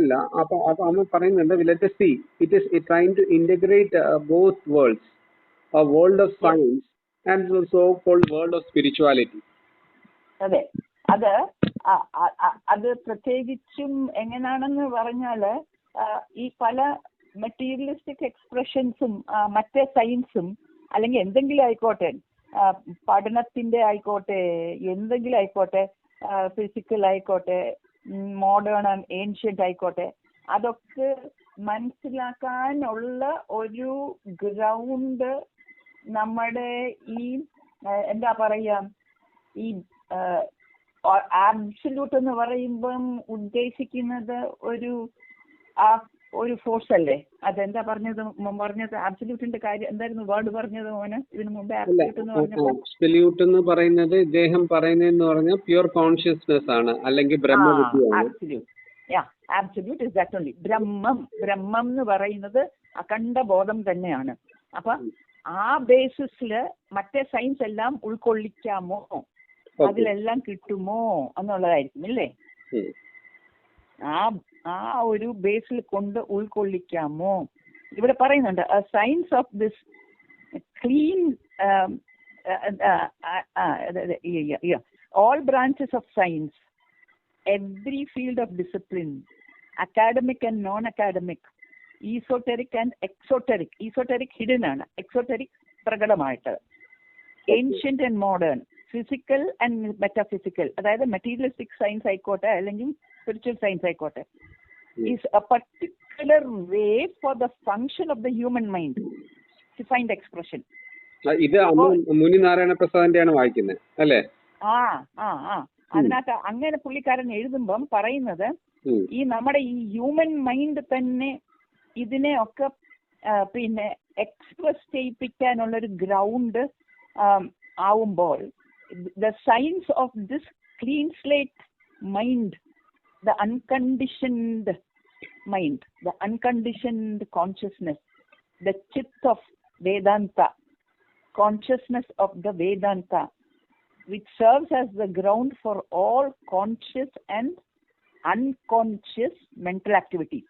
അങ്ങനല്ല. അപ്പൊ അമ്മ പറയുന്നുണ്ട്, let us see, it is trying to integrate both worlds, a world of science and the so-called world of spirituality. അതെ, അത് പ്രത്യേകിച്ചും എങ്ങനെയാണെന്ന് പറഞ്ഞാല് ഈ പല മെറ്റീരിയലിസ്റ്റിക് എക്സ്പ്രഷൻസും മറ്റേ സയൻസും അല്ലെങ്കിൽ എന്തെങ്കിലും ആയിക്കോട്ടെ, പഠനത്തിന്റെ ആയിക്കോട്ടെ, എന്തെങ്കിലും ആയിക്കോട്ടെ, ഫിസിക്കൽ ആയിക്കോട്ടെ, മോഡേൺ ആൻഡ് ഏൻഷ്യന്റ് ആയിക്കോട്ടെ, അതൊക്കെ മനസ്സിലാക്കാനുള്ള ഒരു ഗ്രൗണ്ട് നമ്മുടെ ഈ എന്താ പറയാ, ഈ ആബ്സല്യൂട്ട് എന്ന് പറയുമ്പം ഉദ്ദേശിക്കുന്നത് ഒരു ഫോഴ്സ് അല്ലേ? അതെന്താ പറഞ്ഞത് ആബ്സല്യൂട്ടിന്റെ കാര്യം എന്തായിരുന്നു വേർഡ് പറഞ്ഞത് മോന് ഇതിനു മുമ്പേ? ആബ്സല്യൂട്ട് എന്ന് പറയുന്നത് ഇദ്ദേഹം പറയുന്നതെന്ന് പറഞ്ഞാൽ പ്യുവർ കോൺഷ്യസ്നെസ് ആണ്, അല്ലെങ്കിൽ ബ്രഹ്മവിദ്യയാണ്. Absolute is that only. ബ്രഹ്മം എന്ന് പറയുന്നത് അഖണ്ഡ ബോധം തന്നെയാണ്. അപ്പൊ ആ ബേസിസില് മറ്റേ സയൻസ് എല്ലാം ഉൾക്കൊള്ളിക്കാമോ, അതിലെല്ലാം കിട്ടുമോ എന്നുള്ളതായിരിക്കും അല്ലേ? ആ ഒരു ബേസിൽ കൊണ്ട് ഉൾക്കൊള്ളിക്കാമോ? ഇവിടെ പറയുന്നുണ്ട് science of this clean all branches of science, every field of discipline, academic and non-academic, esoteric and exoteric. Esoteric hidden ആണ്, exoteric പ്രകടമായിട്ട്, ancient and modern, physical and metaphysical, അതായത് materialistic science ആയിക്കോട്ടെ അല്ലെങ്കിൽ spiritual science ആയിക്കോട്ടെ, is a particular way for the function of the human mind to find expression. ഇത് മുനി നാരായണ പ്രസാദിന്റെയാണ് വായിക്കുന്നത് അല്ലേ? അതിനകത്ത് അങ്ങനെ പുള്ളിക്കാരൻ എഴുതുമ്പം പറയുന്നത് ഈ നമ്മുടെ ഈ ഹ്യൂമൻ മൈൻഡ് തന്നെ ഇതിനെ ഒക്കെ പിന്നെ എക്സ്പ്രസ് ചെയ്യിപ്പിക്കാനുള്ളൊരു ഗ്രൗണ്ട് ആവുമ്പോൾ the science of this clean slate mind, the unconditioned mind, the unconditioned consciousness, the chit of Vedanta, consciousness of the Vedanta, which serves as the ground for all conscious and unconscious mental activities,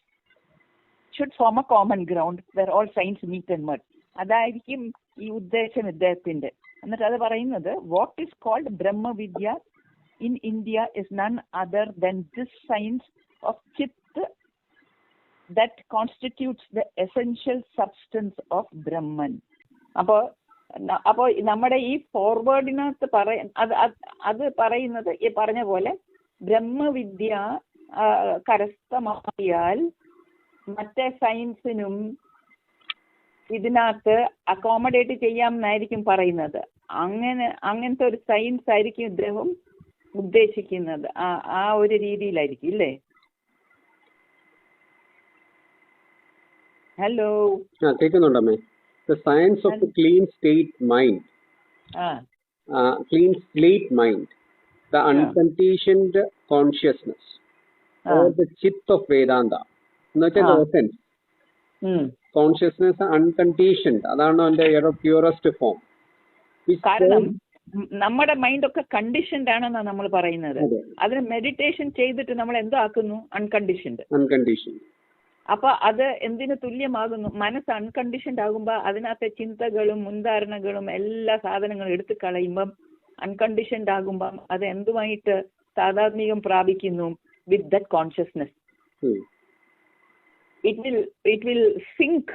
should form a common ground where all science meet and merge. അതായിരിക്കും ഈ ഉദ്ദേശം ഇദ്ദേഹത്തിന്റെ. എന്നിട്ട് അത് പറയുന്നത് what is called Brahmavidya in India is none other than this science of chit that constitutes the essential substance of Brahman. അപ്പോൾ നമ്മുടെ ഈ ഫോർവേഡിനകത്ത് അത് പറയുന്നത് ഈ പറഞ്ഞ പോലെ ബ്രഹ്മവിദ്യ കരസ്ഥമാക്കിയാൽ മറ്റേ സയൻസിനും ഇതിനകത്ത് അക്കോമഡേറ്റ് ചെയ്യാമെന്നായിരിക്കും പറയുന്നത്. അങ്ങനത്തെ ഒരു സയൻസ് ആയിരിക്കും ഇദ്ദേഹം ഉദ്ദേശിക്കുന്നത്. ആ ഒരു രീതിയിലായിരിക്കും ഇല്ലേ? Hello, കേൾക്കുന്നുണ്ടമ്മേ? The science of the clean state mind, clean slate mind, the unconditioned consciousness, or the chit of Vedanta. എന്നുവെച്ചാൽ essence, consciousness unconditioned, അതാണ് അതിന്റെ പ്യൂറസ്റ്റ് ഫോം. കാരണം നമ്മുടെ മൈൻഡ് ഒക്കെ കണ്ടീഷൻഡ് ആണെന്നാണ് നമ്മൾ പറയുന്നത്. അതിന് മെഡിറ്റേഷൻ ചെയ്തിട്ട് നമ്മൾ എന്തോ ആക്കുന്നു? അൺകണ്ടീഷൻഡ്. അപ്പൊ അത് എന്തിനു തുല്യമാകുന്നു? മനസ്സ് അൺകണ്ടീഷൻഡ് ആകുമ്പോൾ അതിനകത്തെ ചിന്തകളും മുൻധാരണകളും എല്ലാ സാധനങ്ങളും എടുത്തു കളയുമ്പം അൺകണ്ടീഷൻഡ് ആകുമ്പം അത് എന്തുമായിട്ട് താതാത്മ്യം പ്രാപിക്കുന്നു? വിത്ത് that consciousness. it will sync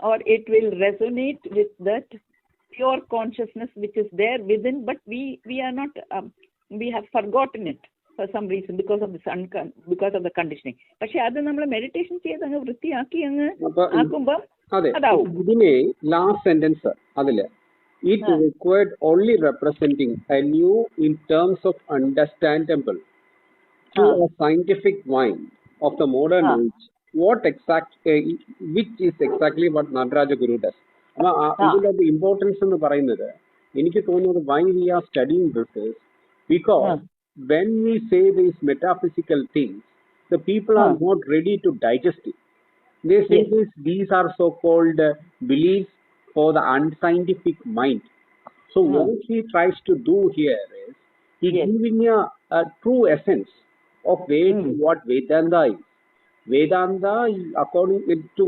or it will resonate with that pure consciousness which is there within, but we are not we have forgotten it for some reason because of the conditioning. പക്ഷെ അത് നമ്മൾ meditation ചെയ്ത് അങ്ങ് വൃത്തിയാക്കി അങ്ങ് ആക്കുമ്പോൾ അതാവും. ഇതിനെ ലാസ്റ്റ് സെന്റൻസ് അതില് it required only representing a new in terms of understandable to a scientific mind of the modern age, which is exactly what Nataraja Guru does. ഇതിന്റെ ഇമ്പോർട്ടൻസ് എന്ന് പറയുന്നത് എനിക്ക് തോന്നുന്നത് why we are studying this is because when we say these metaphysical things, the people are not ready to digest it. They say these are so-called beliefs for the unscientific mind. So what he tries to do here is he giving a true essence of what Vedanta is. Vedanta, according to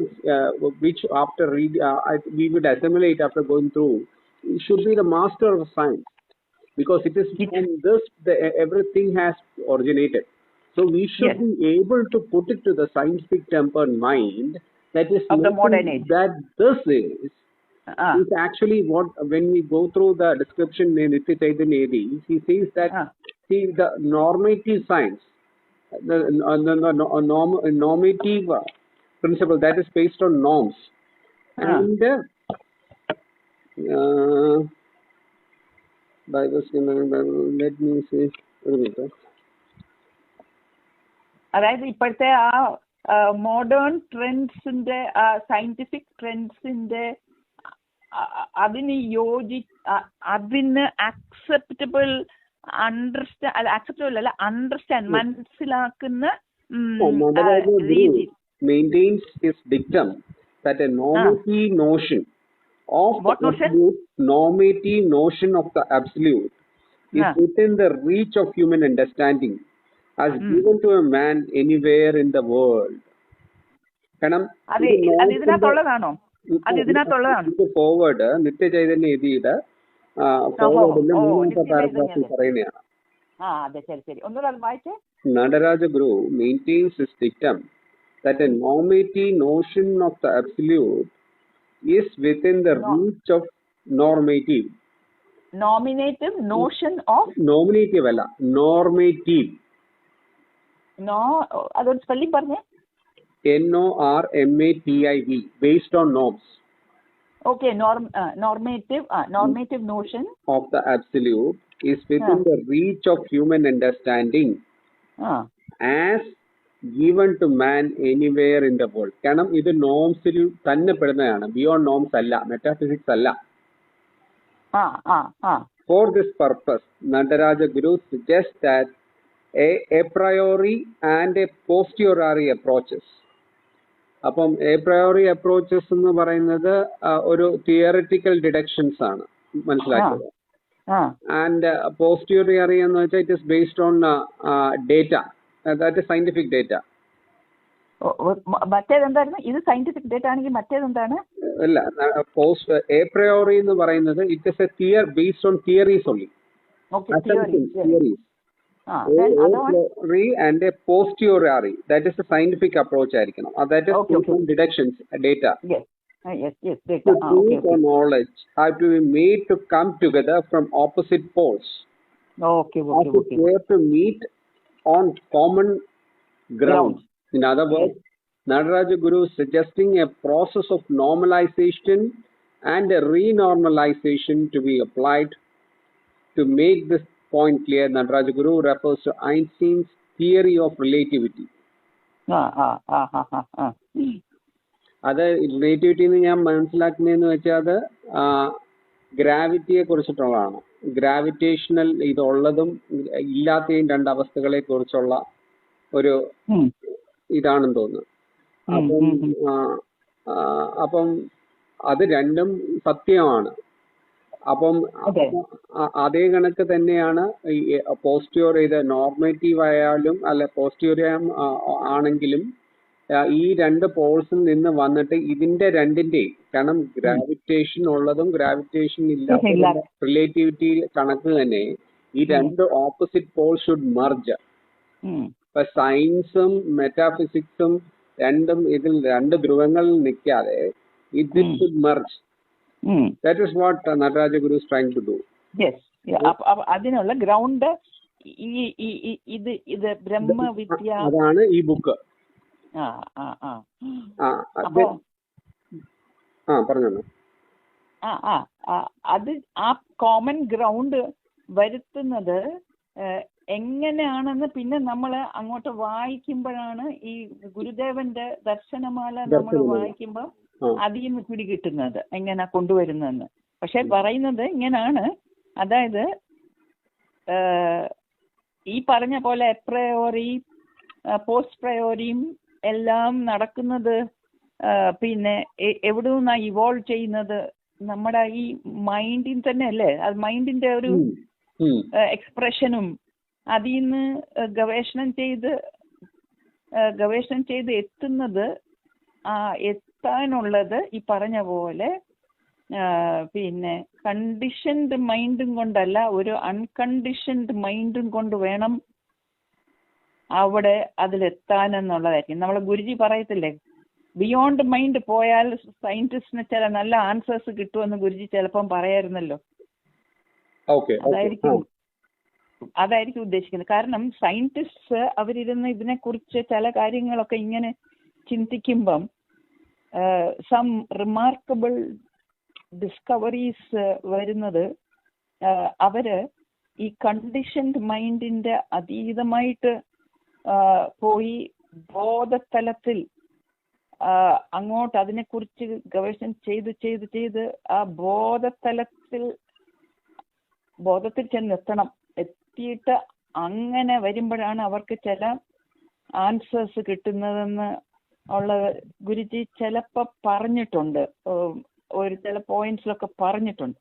which after we would assimilate after going through, it should be the master of science, because it is from this everything has originated. So we should be able to put it to the scientific tempered mind that is of the modern age, that this is actually what, when we go through the description in Nitya Chaitanya, he says that see the normative science, the normative principle that is based on norms, and let me see. അതായത് ഇപ്പോഴത്തെ ആ modern ട്രെൻഡ്സിന്റെ scientific ട്രെൻഡ്സിന്റെ അതിന് അതിന് acceptable understand മനസ്സിലാക്കുന്ന രീതി maintains his dictum that a normative notion of what notion? Normative notion of the absolute is within the reach of human understanding as given to a man anywhere in the world. കാരണം ഇതിനകത്തുള്ളതാണോ? അത് ഇതിനകത്തുള്ളതാണ്. Forward നിത്യ ചൈതന്യ എഴുതിയത് ഫോർവേഡിന്റെ മൂന്നാമത്തെ പാരഗ്രാഫിൽ പറയുന്നതാണ്. Nataraja Guru maintains his dictum that a normative notion of the absolute is within the reach of normative. Nominative notion of? Nominative അല്ല, normative. അതൊരു spelling പറഞ്ഞേ. NORMATIV, based on norms. Okay, normative notion of the absolute is within the reach of human understanding as given to man anywhere in the world. കാരണം ഇത് നോംസിൽ തന്നെ പെടുന്നതാണ്, beyond norms അല്ല, metaphysics അല്ല. For this purpose, Nataraja Guru suggests that a priori and a posteriori approaches. അപ്പം A priori approaches എന്ന് പറയുന്നത് ഒരു theoretical deductions ആണ് മനസ്സിലാക്കിയത്. ആൻഡ് പോസ്റ്റീരിയറി എന്ന് വെച്ചാൽ it is based on data, that is scientific data. മറ്റേതെന്തായിരുന്നു? ഇത് സയന്റിഫിക് ഡേറ്റ ആണെങ്കിൽ മറ്റേതെന്താണ്? അല്ല, എ പ്രയോറി എന്ന് പറയുന്നത് it is A based on theories only. Theories. And a posteriori, that is a scientific approach ആയിരിക്കണം. That is deductions, data. Data. Truth or knowledge have to be made to come together from opposite poles. Okay. Where to meet on common ground. In other words, Nataraja Guru is suggesting a process of normalization and a renormalization to be applied. To make this point clear, Nataraja Guru refers to Einstein's theory of relativity. അത് relativity എന്ന് ഞാൻ മനസ്സിലാക്കുന്നതെന്ന് വെച്ചാൽ അത് ഗ്രാവിറ്റിയെ കുറിച്ചിട്ടുള്ളതാണ്. Gravitational ഇതുള്ളതും ഇല്ലാത്തയും രണ്ടവസ്ഥകളെ കുറിച്ചുള്ള ഒരു ഇതാണെന്ന് തോന്നുന്നു. അപ്പം അത് രണ്ടും സത്യമാണ്. അപ്പം അതേ കണക്ക് തന്നെയാണ് ഈ പോസ്റ്റീരിയർ, ഇത് നോർമേറ്റീവ് ആയാലും അല്ല പോസ്റ്റീരിയർ ആണെങ്കിലും ഈ രണ്ട് പോൾസിൽ നിന്ന് വന്നിട്ട് ഇതിന്റെ രണ്ടിന്റെയും, കാരണം ഗ്രാവിറ്റേഷൻ ഉള്ളതും ഗ്രാവിറ്റേഷൻ ഇല്ലാത്തതും റിലേറ്റിവിറ്റി കണക്ക് തന്നെ ഈ രണ്ട് ഓപ്പോസിറ്റ് പോൾ ഷുഡ് മർജ്. ഇപ്പൊ സയൻസും മെറ്റാഫിസിക്സും രണ്ടും ഇതിൽ രണ്ട് ധ്രുവങ്ങളിൽ നിൽക്കാതെ ഇത് should merge. That is what Nataraja Guru is trying to do. Yes. അതിനുള്ള ഗ്രൗണ്ട് ഇത് ബ്രഹ്മവിദ്യ, അതാണ് ഈ ബുക്ക്. പറഞ്ഞോ. അത് ആ കോമൺ ഗ്രൗണ്ട് വരുത്തുന്നത് എങ്ങനെയാണെന്ന് പിന്നെ നമ്മൾ അങ്ങോട്ട് വായിക്കുമ്പോഴാണ്, ഈ ഗുരുദേവന്റെ ദർശനമാല നമ്മൾ വായിക്കുമ്പോൾ അതിൽ നിന്ന് പിടികിട്ടുന്നത് എങ്ങനെ കൊണ്ടുവരുന്നതെന്ന്. പക്ഷെ പറയുന്നത് ഇങ്ങനാണ്, അതായത് ഈ പറഞ്ഞ പോലെ എപ്രയോറി പോസ്റ്റ് പ്രയോറിയും എല്ലാം നടക്കുന്നത് പിന്നെ എവിടെ നിന്നാ ഇവോൾവ് ചെയ്യുന്നത്? നമ്മുടെ ഈ മൈൻഡിൽ തന്നെ അല്ലേ? അത് മൈൻഡിന്റെ ഒരു എക്സ്പ്രഷനും അതിൽ നിന്ന് ഗവേഷണം ചെയ്ത് ഗവേഷണം ചെയ്ത് എത്താനുള്ളത് ഈ പറഞ്ഞ പോലെ പിന്നെ കണ്ടീഷൻഡ് മൈൻഡും കൊണ്ടല്ല, ഒരു അൺകണ്ടീഷൻഡ് മൈൻഡും കൊണ്ട് വേണം അവിടെ അതിലെത്താനെന്നുള്ളതായിരിക്കും. നമ്മളെ ഗുരുജി പറയത്തില്ലേ, ബിയോണ്ട് മൈൻഡ് പോയാൽ സയന്റിസ്റ്റിന് ചില നല്ല ആൻസേഴ്സ് കിട്ടുമെന്ന് ഗുരുജി ചിലപ്പം പറയായിരുന്നല്ലോ. അതായിരിക്കും ഉദ്ദേശിക്കുന്നത്. കാരണം സയന്റിസ്റ്റ് അവരിരുന്ന് ഇതിനെക്കുറിച്ച് ചില കാര്യങ്ങളൊക്കെ ഇങ്ങനെ ചിന്തിക്കുമ്പം സം റിമാർക്കബിൾ ഡിസ്കവറീസ് വരുന്നത് അവര് ഈ കണ്ടീഷൻഡ് മൈൻഡിന്റെ അതീതമായിട്ട് പോയി ബോധതലത്തിൽ അങ്ങോട്ട് അതിനെക്കുറിച്ച് ഗവേഷണം ചെയ്ത് ആ ബോധത്തിൽ ചെന്നെത്തണം. എത്തിയിട്ട് അങ്ങനെ വരുമ്പോഴാണ് അവർക്ക് ചില ആൻസേഴ്സ് കിട്ടുന്നതെന്ന് ഉള്ള ഗുരുജി ചിലപ്പോൾ പറഞ്ഞിട്ടുണ്ട്, ചില പോയിന്റ്സിലൊക്കെ പറഞ്ഞിട്ടുണ്ട്.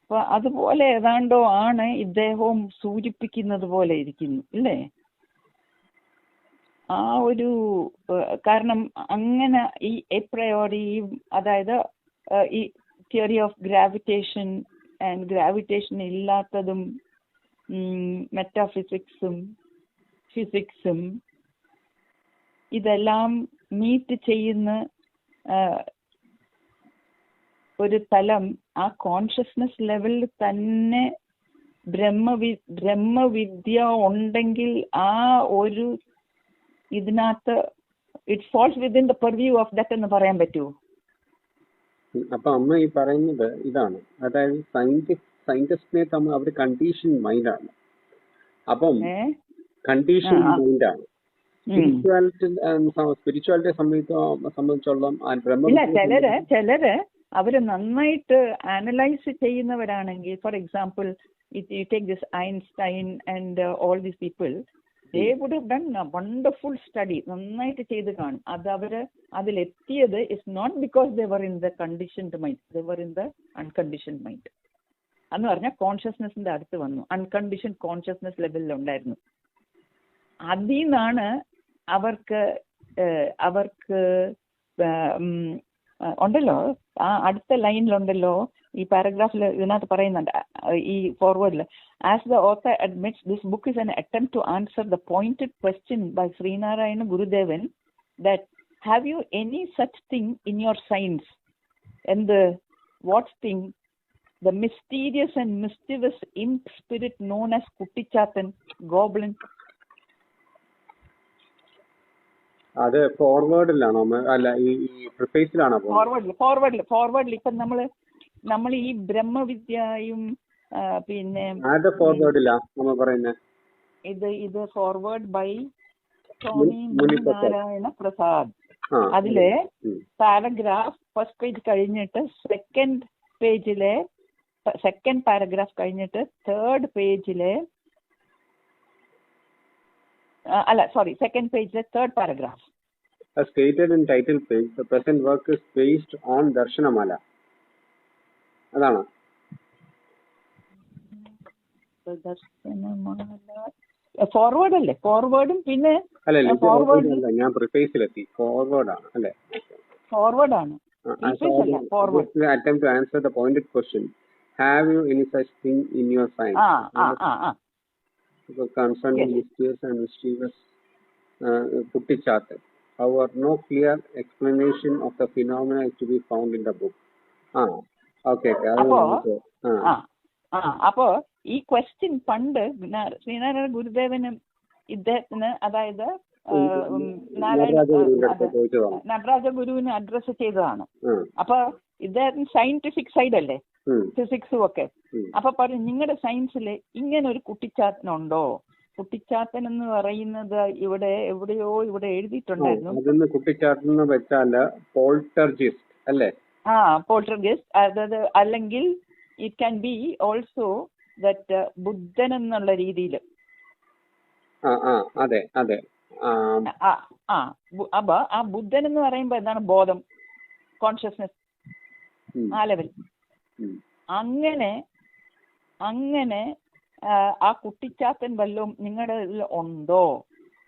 അപ്പൊ അതുപോലെ ഏതാണ്ടോ ആണ് ഇദ്ദേഹവും സൂചിപ്പിക്കുന്നത് പോലെ ഇരിക്കുന്നു ഇല്ലേ? ആ ഒരു കാരണം അങ്ങനെ ഈ എപ്രയോറി, അതായത് ഈ theory of gravitation and gravitation ഇല്ലാത്തതും മെറ്റാഫിസിക്സും ഫിസിക്സും ഇതെല്ലാം മീറ്റ് ചെയ്യുന്ന ഒരു തലം ആ കോൺഷ്യസ്നെസ് ലെവലിൽ തന്നെ ബ്രഹ്മവിദ്യ ഉണ്ടെങ്കിൽ ആ ഒരു ഇതിനകത്ത് it false within the purview of that എന്ന് പറയാൻ പറ്റുമോ? അപ്പൊ അമ്മ ഈ പറയുന്നത് ഇതാണ്, അതായത് സയന്റിസ്റ്റിനെ തമ്മിൽ അവർ കണ്ടീഷൻ മൈൻഡാണ്. അപ്പം കണ്ടീഷൻ മൈൻഡാണ് സ്പിരിച്വാലിറ്റിയെ സംബന്ധിച്ചോളം ചിലര് അവര് നന്നായിട്ട് അനലൈസ് ചെയ്യുന്നവരാണെങ്കിൽ, for example you take this Einstein and all these people, they would have done a wonderful study, നന്നായിട്ട് ചെയ്ത് കാണും. അത് അവര് അതിലെത്തിയത് is not because they were in the conditioned mind, they were in the unconditioned mind. എന്ന് പറഞ്ഞാൽ കോൺഷ്യസ്നെസിന്റെ അടുത്ത് വന്നു, unconditioned consciousness ലെവലിൽ ഉണ്ടായിരുന്നു. അതിൽ നിന്നാണ് അവർക്ക് ഉണ്ടല്ലോ ആ അടുത്ത ലൈനിലുണ്ടല്ലോ, ഈ പാരഗ്രാഫിൽ ഇതിനകത്ത് പറയുന്നുണ്ട്, ഈ ഫോർവേഡിൽ, as the author admits this book is an attempt to answer the pointed question by Sree Narayana Gurudevan that have you any such thing in your science? എന്ത്? What thing? The mysterious and mischievous imp spirit known as Kuttichathan, goblin. അത് ഫോർവേഡിലാണോ അല്ല ഈ പ്രിഫേസിലാണോ? ഫോർവേഡിൽ ഇപ്പൊ നമ്മൾ ഈ ബ്രഹ്മവിദ്യയും പിന്നെ ഇത് ഫോർവേഡ് ബൈ സ്വാമി നാരായണ പ്രസാദ്. അതിലെ പാരഗ്രാഫ് ഫസ്റ്റ് പേജ് കഴിഞ്ഞിട്ട് സെക്കൻഡ് പാരഗ്രാഫ് കഴിഞ്ഞിട്ട് തേർഡ് പേജിലെ second page, the third paragraph. As stated in title page, the present work is based on darshanamala. Adana. Forward alle. Forwardum pinne. Forward alla. ഞാൻ പ്രിഫേസിലെത്തി. Forward ആണ് അല്ലേ? Forward ആണ്. Forward. Attempt to answer the pointed question. Have you any such thing in your science? Concerning mysterious and mischievous Kuttichathan. However, no clear explanation of the phenomena is to be found in the book. Okay. അപ്പോ ഈ question പണ്ട് ശ്രീനാരായണ ഗുരുദേവന് ഇദ്ദേഹത്തിന്, അതായത് നടരാജ ഗുരുവിന് address ചെയ്തതാണ്. അപ്പൊ ഇദ്ദേഹത്തിന് scientific side അല്ലേ, ഫിസിക്സും ഒക്കെ. അപ്പൊ പറയും, നിങ്ങളുടെ സയൻസിൽ ഇങ്ങനെ ഒരു കുട്ടിച്ചാത്തനുണ്ടോ? കുട്ടിച്ചാത്തൻ എന്ന് പറയുന്നത് എവിടെയോ എഴുതിയിട്ടുണ്ടായിരുന്നു. കുട്ടിച്ചാത്തൻ എന്ന് വെച്ചാൽ പോൾട്ടർജിസ്റ്റ് അല്ലേ? പോൾട്ടർജിസ്റ്റ്. അതായത് അല്ലെങ്കിൽ it can be also that ബുദ്ധൻ എന്നുള്ള രീതിയിൽ. അതെ അതെ. അപ്പൊ ആ ബുദ്ധൻ എന്ന് പറയുമ്പോ എന്താണ്? ബോധം, കോൺഷ്യസ്നെസ്, ആ ലെവൽ. അങ്ങനെ ആ കുട്ടിച്ചാത്തൻ വല്ലതും നിങ്ങളുടെ ഉണ്ടോ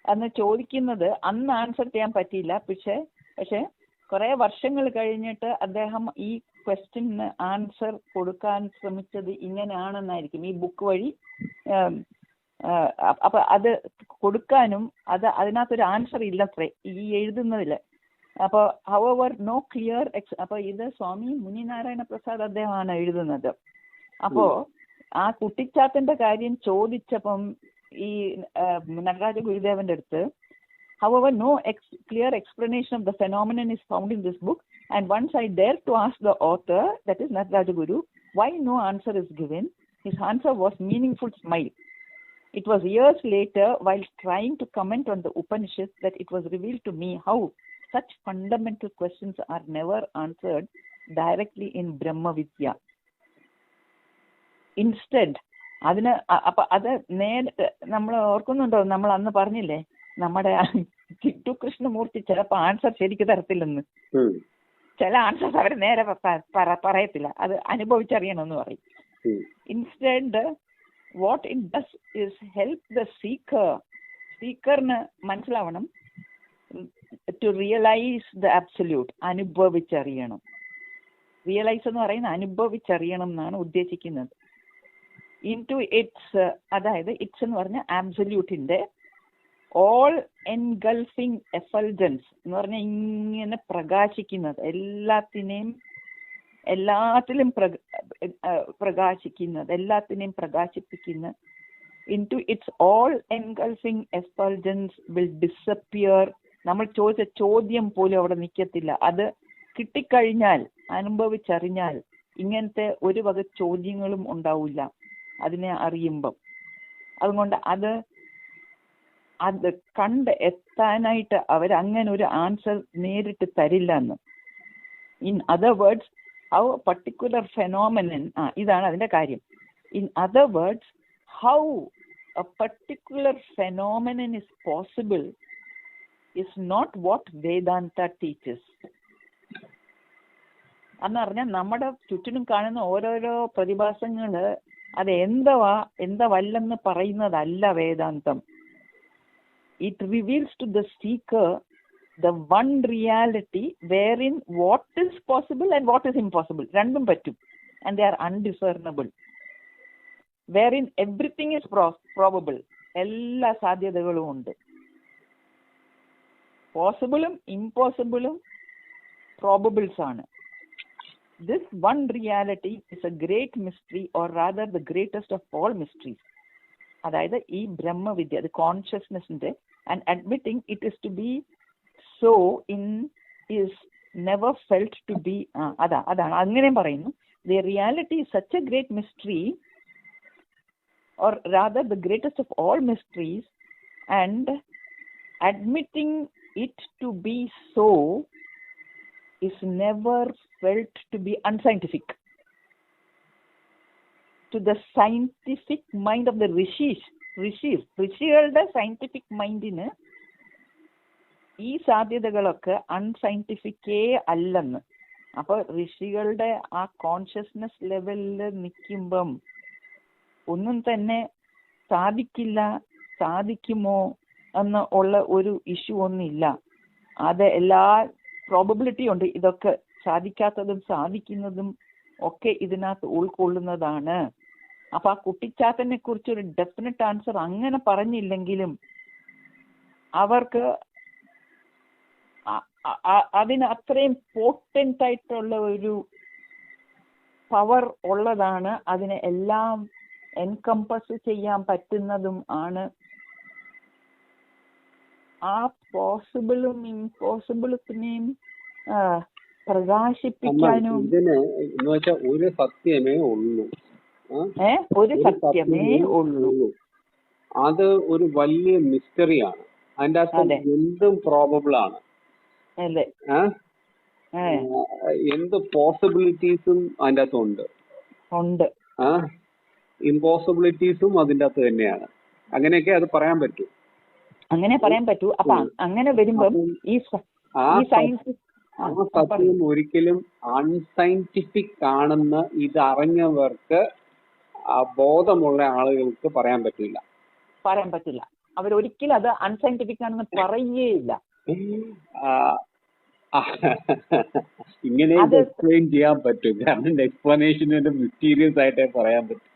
അന്ന് ചോദിക്കുന്നത് അന്ന് ആൻസർ ചെയ്യാൻ പറ്റിയില്ല. പക്ഷെ കുറെ വർഷങ്ങൾ കഴിഞ്ഞിട്ട് അദ്ദേഹം ഈ ക്വസ്റ്റ്യന് ആൻസർ കൊടുക്കാൻ ശ്രമിച്ചത് ഇങ്ങനെയാണെന്നായിരിക്കും, ഈ ബുക്ക് വഴി. അപ്പൊ അത് കൊടുക്കാനും അതിനകത്തൊരു ആൻസർ ഇല്ലത്രേ ഈ എഴുതുന്നതിൽ. അപ്പോൾ ഹവർ നോ ക്ലിയർ അപ്പൊ ഇത് സ്വാമി മുനിനാരായണ പ്രസാദ് അദ്ദേഹമാണ് എഴുതുന്നത്. അപ്പോ ആ കുട്ടിച്ചാത്തന്റെ കാര്യം ചോദിച്ചപ്പം ഈ നടരാജ ഗുരുദേവന്റെ അടുത്ത്, however no clear explanation of the phenomenon is found in this book, and once I dare to ask the author, that is Nataraja Guru, why no answer is given, his answer was meaningful smile. It was years later, while trying to comment on the Upanishads, that it was revealed to me how such fundamental questions are never answered directly in Brahma Vidya. Instead, അതിന് അപ്പൊ അത് നേരിട്ട് നമ്മൾ ഓർക്കുന്നുണ്ടോ, നമ്മൾ അന്ന് പറഞ്ഞില്ലേ നമ്മുടെ ചിറ്റു കൃഷ്ണമൂർത്തി ചിലപ്പോ ആൻസർ ശരിക്ക് തരത്തില്ലെന്ന്. ചില ആൻസേഴ്സ് അവർ നേരെ പറയത്തില്ല, അത് അനുഭവിച്ചറിയണമെന്ന് പറയും. Instead what it does is help the സീക്കറിന് മനസ്സിലാവണം, ടു റിയലൈസ് ദ അബ്സല്യൂട്ട്, അനുഭവിച്ചറിയണം. റിയലൈസ് എന്ന് പറയുന്നത് അനുഭവിച്ചറിയണം എന്നാണ് ഉദ്ദേശിക്കുന്നത്. ഇൻടു ഇറ്റ്സ്, അതായത് ഇറ്റ്സ് എന്ന് പറഞ്ഞ ആബ്സല്യൂട്ടിന്റെ ഓൾ എൻഗൾഫിംഗ് എഫൾജൻസ് എന്ന് പറഞ്ഞാൽ ഇങ്ങനെ പ്രകാശിക്കുന്നത്, എല്ലാത്തിലും പ്രകാശിക്കുന്നത്, എല്ലാത്തിനെയും പ്രകാശിപ്പിക്കുന്ന into its all engulfing effulgence will disappear. നമ്മൾ ചോദിച്ച ചോദ്യം പോലും അവിടെ നിൽക്കത്തില്ല. അത് കിട്ടിക്കഴിഞ്ഞാൽ, അനുഭവിച്ചറിഞ്ഞാൽ ഇങ്ങനത്തെ ഒരു വക ചോദ്യങ്ങളും ഉണ്ടാവില്ല അതിനെ അറിയുമ്പം. അതുകൊണ്ട് അത് കണ്ട് എത്താനായിട്ട് അവരങ്ങനെ ഒരു ആൻസർ നേരിട്ട് തരില്ല എന്ന്. In other words, how particular phenomenon, ഇതാണ് അതിന്റെ കാര്യം. In other words, how a particular phenomenon is possible is not what Vedanta teaches. എന്ന് പറഞ്ഞാൽ നമ്മുടെ ചുറ്റിനും കാണുന്ന ഓരോരോ പ്രതിഭാസങ്ങള് അത് എന്തവല്ലെന്ന് പറയുന്നതല്ല വേദാന്തം. It reveals to the seeker the one reality wherein what is possible and what is impossible, രണ്ടും പറ്റും, and they are undiscernible. Wherein everything is probable, എല്ലാ സാധ്യതകളും ഉണ്ട്. പോസിബിളും ഇമ്പോസിബിളും പ്രോബബിൾസ് ആണ്. This one reality is a great mystery, or rather the greatest of all mysteries. അതായത് ഈ ബ്രഹ്മവിദ്യ, അത് കോൺഷ്യസ്നെസിന്റെ, and admitting it is to be so in is never felt to be, അതാണ് അങ്ങനെയും പറയുന്നു. The reality is such a great mystery, or rather the greatest of all mysteries, and admitting it to be so is never felt to be unscientific. To the scientific mind of the ഋഷികളുടെ scientific മൈൻഡിന് ഈ സാധ്യതകളൊക്കെ അൺസയന്റിഫിക്കേ അല്ലെന്ന്. അപ്പൊ ഋഷികളുടെ ആ consciousness ലെവലിൽ നിൽക്കുമ്പം ഒന്നും തന്നെ സാധിക്കുമോ എന്ന് ഉള്ള ഒരു ഇഷ്യൂ ഒന്നുമില്ല. അത് എല്ലാ പ്രോബബിലിറ്റിയും ഉണ്ട്. ഇതൊക്കെ സാധിക്കാത്തതും സാധിക്കുന്നതും ഒക്കെ ഇതിനകത്ത് ഉൾക്കൊള്ളുന്നതാണ്. അപ്പൊ ആ കുട്ടിച്ചാത്തനെ കുറിച്ച് ഒരു ഡെഫിനറ്റ് ആൻസർ അങ്ങനെ പറഞ്ഞില്ലെങ്കിലും അവർക്ക് അതിന് അത്രയും പോട്ടന്റ് ആയിട്ടുള്ള ഒരു പവർ ഉള്ളതാണ്. അതിനെ എല്ലാം എൻകംപസ് ചെയ്യാൻ പറ്റുന്നതും ആണ്. ആ പോസിബിളും ഇമ്പോസിബിളത്തിനെയും പ്രകാശിപ്പിക്കാനും ഒരു സത്യമേ ഉള്ളൂ. ഒരു സത്യമേ ഉള്ളൂ. അത് ഒരു വലിയ മിസ്റ്ററിയാണ്. അതിന്റെ അകത്ത് എന്തും പ്രോബബിൾ ആണ്. എന്ത് പോസിബിലിറ്റീസും അതിന്റെ അകത്തുണ്ട്. ഇമ്പോസിബിലിറ്റീസും അതിന്റെ അകത്ത് തന്നെയാണ്. അങ്ങനെയൊക്കെ അത് പറയാൻ പറ്റൂ. അങ്ങനെ പറയാൻ പറ്റൂ. അപ്പൊ അങ്ങനെ വരുമ്പം ഈ സയൻസ് സത്യം ഒരിക്കലും അൺസയന്റിഫിക് ആണെന്ന് ഇതറിഞ്ഞവർക്ക്, ബോധമുള്ള ആളുകൾക്ക് പറയാൻ പറ്റില്ല. അവരൊരിക്കലും അത് അൺസയന്റിഫിക് ആണെന്ന് പറയുകയില്ല. ഇങ്ങനെ എക്സ്പ്ലെയിൻ ചെയ്യാൻ പറ്റും, കാരണം എക്സ്പ്ലനേഷൻ മിസ്റ്റീരിയസ് ആയിട്ടേ പറയാൻ പറ്റും.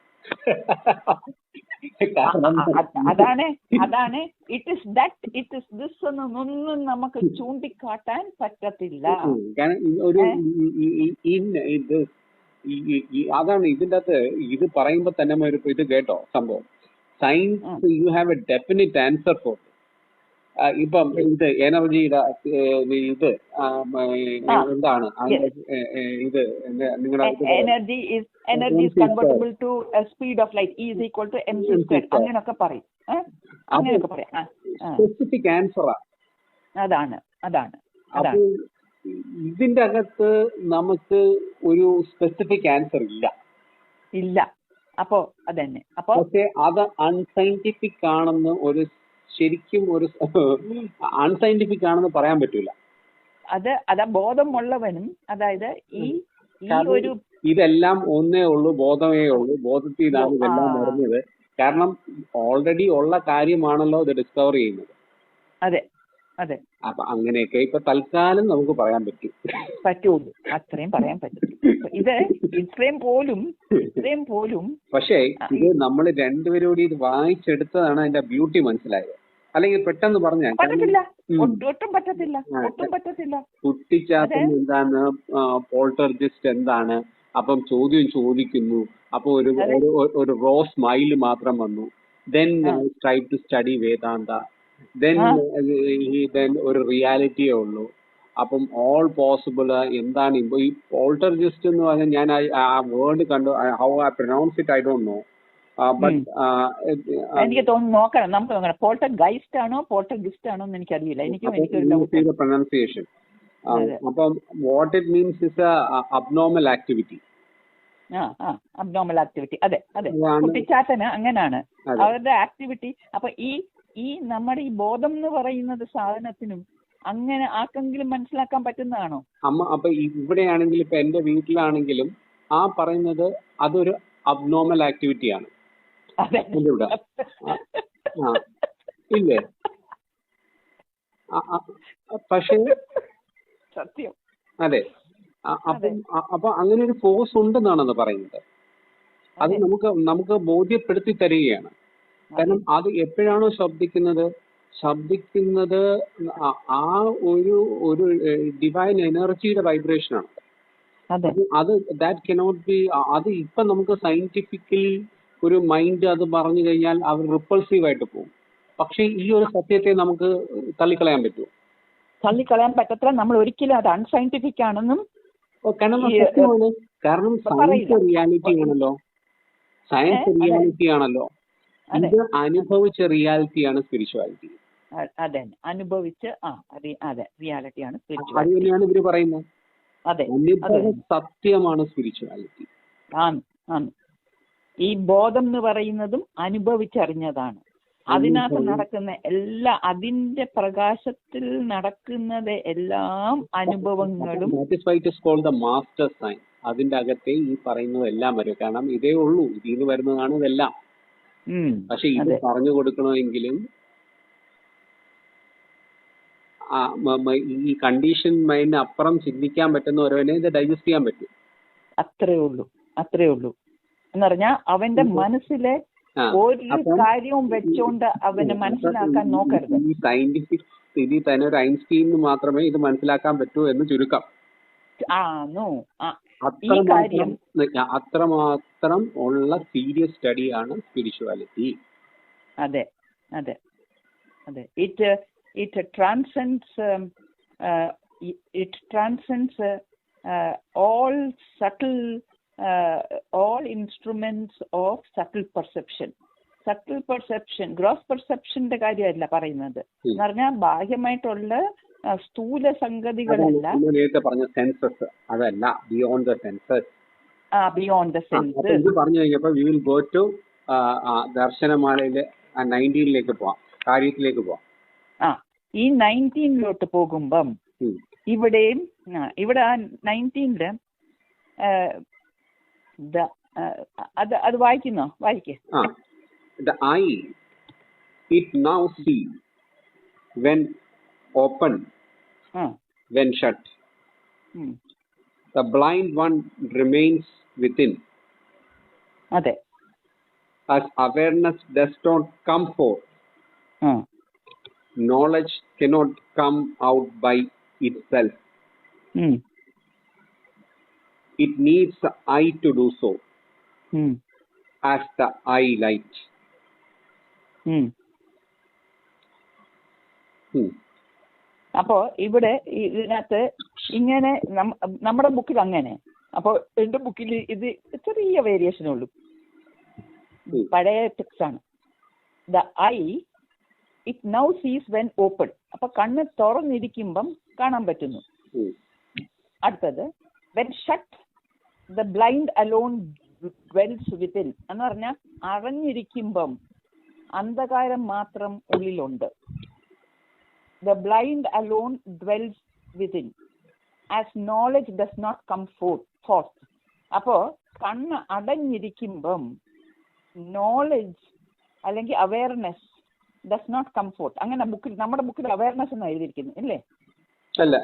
അതാണ് it is that it is this എന്നൊന്നും നമുക്ക് ചൂണ്ടിക്കാട്ടാൻ പറ്റത്തില്ല. അതാണ് ഇതിൻ്റെ അകത്ത് ഇത് പറയുമ്പോ തന്നെ ഒരു ഇത് കേട്ടോ സംഭവം. Science you have a definite answer for. ഇപ്പം ഇത് എനർജിയുടെ ഇത് എന്താണ് ഇത് നിങ്ങളുടെ energy is convertible to speed of light is equal to mc². അങ്ങനെയൊക്കെ പറയും. സ്പെസിഫിക് ആൻസറാ. അതാണ്. അപ്പോൾ ഇതിന്റെ അകത്ത് നമുക്ക് ഒരു സ്പെസിഫിക് ആൻസർ ഇല്ല. അപ്പോ അതന്നെ. അപ്പൊ പക്ഷെ അത് അൺസയന്റിഫിക് ആണെന്ന് ശരിക്കും ഒരു അൺസയന്റിഫിക് ആണെന്ന് പറയാൻ പറ്റൂല. അത് ബോധമുള്ളവനും, അതായത് ഈ ഒരു ഇതെല്ലാം ഒന്നേ ഉള്ളൂ, ബോധമേ ഉള്ളൂ. ബോധത്തിൽ നിന്നാണ് ഇതെല്ലാം നടന്നത്. കാരണം ഓൾറെഡി ഉള്ള കാര്യമാണല്ലോ ഇത് ഡിസ്കവർ ചെയ്യുന്നത്. അതെ. അപ്പൊ അങ്ങനെയൊക്കെ ഇപ്പൊ തൽക്കാലം നമുക്ക് പറയാൻ പറ്റുള്ളൂ, അത്രയും പറയാൻ പറ്റും. ഇത് ഇത്രയും പോലും പക്ഷേ ഇത് നമ്മൾ രണ്ടുപേരും കൂടി ഇത് വായിച്ചെടുത്തതാണ് അതിന്റെ ബ്യൂട്ടി മനസ്സിലായത്. അല്ലെങ്കിൽ പെട്ടെന്ന് പറഞ്ഞാൽ ഒട്ടും പറ്റത്തില്ല. കുട്ടിച്ചാത്തൻ എന്താണ്, പോൾട്ടർജിസ്റ്റ് എന്താണ്, അപ്പം ചോദിക്കുന്നു. അപ്പൊ ഒരു റോ സ്മൈല് മാത്രം വന്നു. Then try to study Vedanta. Then ഒരു റിയാലിറ്റിയേ ഉള്ളൂ. അപ്പം ഓൾ പോസിബിൾ എന്താണ് ഈ പോൾട്ടർജിസ്റ്റ് എന്ന് പറഞ്ഞാൽ ഞാൻ ആ വേർഡ് കണ്ടു. How I pronounce it I don't know. എനിക്ക് തോന്നുന്നു നോക്കണം, നമുക്ക് നോക്കണം. പോൾട്ടർഗൈസ്റ്റ് ആണോ പോൾട്ടർജിസ്റ്റ് ആണോ എന്ന് എനിക്കറിയില്ല. എനിക്ക് പ്രൊനൗൺസിയേഷൻ. അപ്പം what it means is abnormal activity. Abnormal activity. അതെ. കുട്ടിച്ചാത്തന് അങ്ങനെയാണ് അവരുടെ ആക്ടിവിറ്റി. അപ്പൊ ഈ നമ്മുടെ ഈ ബോധം എന്ന് പറയുന്നത് സാധനത്തിനും അങ്ങനെ ആർക്കെങ്കിലും മനസ്സിലാക്കാൻ പറ്റുന്നതാണോ? അപ്പൊ ഇവിടെയാണെങ്കിൽ ഇപ്പൊ എന്റെ വീട്ടിലാണെങ്കിലും ആ പറയുന്നത് അതൊരു അബ്നോർമൽ ആക്ടിവിറ്റിയാണ്. ഇല്ലേ? പക്ഷേ സത്യം. അതെ. അപ്പൊ അങ്ങനെ ഒരു ഫോഴ്സ് ഉണ്ടെന്നാണ് പറയുന്നത്. അത് നമുക്ക് ബോധ്യപ്പെടുത്തി തരികയാണ്. കാരണം അത് എപ്പോഴാണോ ശബ്ദിക്കുന്നത് ആ ഒരു ഡിവൈൻ എനർജിയുടെ വൈബ്രേഷനാണ്. അത് ദാറ്റ് കനോട്ട് ബി. അത് ഇപ്പൊ നമുക്ക് സയന്റിഫിക്കലി ഒരു മൈൻഡ് അത് പറഞ്ഞു കഴിഞ്ഞാൽ അവർ റിപ്പൾസീവ് ആയിട്ട് പോകും. പക്ഷെ ഈ ഒരു സത്യത്തെ നമുക്ക് തള്ളിക്കളയാൻ പറ്റുമോ? തള്ളിക്കളയാൻ പറ്റത്തില്ല. നമ്മൾ ഒരിക്കലും അത് അൺസയന്റിഫിക് ആണെന്നും സത്യമാണ്. കാരണം സയൻസ് റിയാലിറ്റി ആണല്ലോ. ഇത് അനുഭവിച്ച റിയാലിറ്റിയാണ് സ്പിരിച്വാലിറ്റി. അനുഭവിച്ച് റിയാലിറ്റിയാണ് സ്പിരിച്വാലിറ്റി. അത് തന്നെയാണ് ഇവര് പറയുന്നത്. അനുഭവ സത്യമാണ് സ്പിരിച്വാലിറ്റി. ഈ ബോധം എന്ന് പറയുന്നതും അനുഭവിച്ചറിഞ്ഞതാണ്. അതിനകത്ത് നടക്കുന്ന അതിന്റെ പ്രകാശത്തിൽ നടക്കുന്നത് എല്ലാം അനുഭവങ്ങളും. Master science. അതിന്റെ അകത്തെ ഈ പറയുന്നത് എല്ലാം വരും. കാരണം ഇതേ ഉള്ളൂ, ഇതിന് വരുന്നതാണ് ഇതെല്ലാം. പക്ഷെ ഇത് പറഞ്ഞു കൊടുക്കണമെങ്കിലും ഈ കണ്ടീഷൻ മൈൻഡിന് അപ്പുറം ചിന്തിക്കാൻ പറ്റുന്ന ഓരോനെ ഇത് ഡൈജസ്റ്റ് ചെയ്യാൻ പറ്റും. അത്രേ ഉള്ളൂ എന്ന് പറഞ്ഞാൽ അവന്റെ മനസ്സിലെ ഒരു കാര്യവും വെച്ചോണ്ട് അവന് മനസ്സിലാക്കാൻ നോക്കരുത്. ഈ സയന്റിഫിക് സ്ഥിതി തന്നെ ഒരു ഐൻസ്റ്റീന് മാത്രമേ ഇത് മനസ്സിലാക്കാൻ പറ്റൂ എന്ന് ചുരുക്കം. അത്രമാത്രം ഉള്ള സീരിയസ് സ്റ്റഡിയാണ് സ്പിരിച്വാലിറ്റി. അതെ. It transcends all subtle all instruments of subtle perception. Gross പെർസെപ്ഷന്റെ കാര്യമല്ല പറയുന്നത്. എന്ന് പറഞ്ഞാൽ ബാഹ്യമായിട്ടുള്ള സ്ഥൂല സംഗതികളല്ല. പറഞ്ഞ സെൻസസ് അതല്ല, beyond the census. Beyond the census ഇത് പറഞ്ഞു കഴിഞ്ഞപ്പോൾ വി വിൽ ഗോ ടു ദർശനമാലയിലെ 19ലേക്ക് പോവാം, കാര്യത്തിലേക്ക് പോവാം. ഈ 19ലോട്ട് പോകുമ്പം ഇവിടെ 19ല് അത് വായിക്കുന്നോ? വായിക്കേ. The I it now sees when open, when shut. The blind one remains within. അതെ. As awareness does not come forth, knowledge cannot come out by itself. It needs the eye to do so, as the eye light. അപ്പോ ഇവിടെ ഇതിനകത്ത് ഇങ്ങനെ നമ്മുടെ ബുക്കിൽ അങ്ങനെ, അപ്പോൾ എന്റെ ബുക്കിൽ ഇത് ചെറിയ വേരിയേഷനേ ഉള്ളൂ. പഴയ ടെക്സ്റ്റ് ആണ്. ദ ഐ ഇറ്റ് നൗ സീസ് വെൻ ഓപ്പൺ. അപ്പൊ കണ്ണ് തുറന്നിരിക്കുമ്പം കാണാൻ പറ്റുന്നു. അടുത്തത് when shut the blind alone dwells within എന്ന് പറഞ്ഞാൽ അടഞ്ഞിരിക്കുമ്പം അന്ധകാരം മാത്രം ഉള്ളിലുണ്ട്. The blind alone dwells within, as knowledge does not come forth. അപ്പോ കണ്ണ് അടഞ്ഞിരിക്കുമ്പം നോളജ് അല്ലെങ്കിൽ awareness does not come forth. അങ്ങനെ ബുക്കിൽ, നമ്മുടെ ബുക്കിൽ അവയർനെസ് എന്ന് എഴുതിയിരിക്കുന്നു ഇല്ലേ? അല്ല,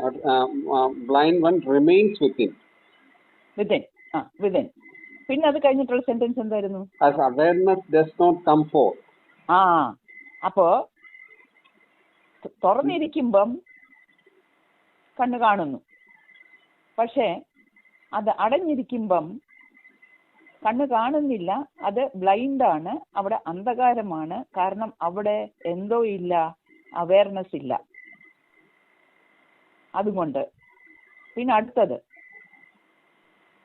blind one remains within. Within, within. പിന്നെ അത് കഴിഞ്ഞിട്ടുള്ള സെന്റൻസ് എന്തായിരുന്നു? As awareness does not come forth. അപ്പോ തുറന്നിരിക്കുമ്പം കണ്ണ് കാണുന്നു, പക്ഷേ അത് അടഞ്ഞിരിക്കുമ്പം കണ്ണ് കാണുന്നില്ല. അത് ബ്ലൈൻഡാണ്, അവിടെ അന്ധകാരമാണ്. കാരണം അവിടെ എന്തോ ഇല്ല, അവയർനെസ് ഇല്ല. അതുകൊണ്ട് പിന്നെ അടുത്തത്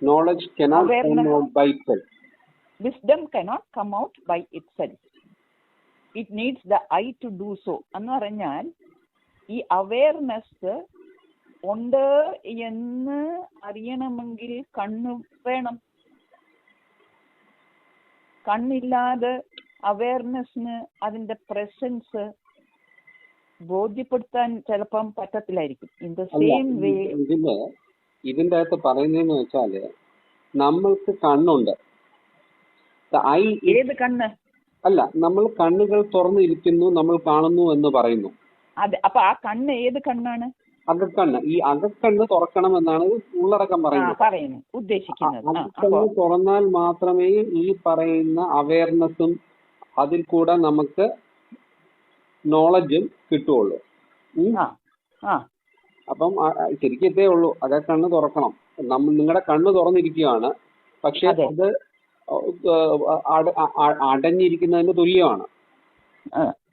knowledge cannot come out by itself. Wisdom cannot come out by itself. It needs the eye to do so. എന്ന് പറഞ്ഞാൽ ഈ അവയർനെസ് ഉണ്ട് എന്ന് അറിയണമെങ്കിൽ കണ്ണ് വേണം. കണ്ണില്ലാതെ അവയർനെസ്സിന് അതിന്റെ പ്രസൻസ് ബോധ്യപ്പെടുത്താൻ ചിലപ്പം പറ്റത്തില്ലായിരിക്കും. ഇൻ ദ സെയിം വേ ഇതിന്റെ അകത്ത് പറയുന്നതെന്ന് വെച്ചാല് നമ്മൾക്ക് കണ്ണുണ്ട്. ഏത് കണ്ണ്? അല്ല, നമ്മൾ കണ്ണുകൾ തുറന്നിരിക്കുന്നു, നമ്മൾ കാണുന്നു എന്ന് പറയുന്നു. അതെ. അപ്പൊ ആ കണ്ണ് ഏത് കണ്ണാണ്? അകക്കണ്ണ്. ഈ അകക്കണ്ണ് തുറക്കണം എന്നാണ് ഉള്ളടക്കം പറയുന്നത്, ഉദ്ദേശിക്കുന്നത്. അകക്കണ്ണ് തുറന്നാൽ മാത്രമേ ഈ പറയുന്ന അവയർനെസ്സും അതിൽ കൂടെ നമുക്ക് നോളജും കിട്ടുള്ളൂ. അപ്പം ശരിക്കും ഇതേ ഉള്ളൂ, അകക്കണ്ണ് തുറക്കണം. നിങ്ങളുടെ കണ്ണ് തുറന്നിരിക്കുകയാണ്, പക്ഷെ അത് അടഞ്ഞിരിക്കുന്നതിന് തുല്യമാണ്.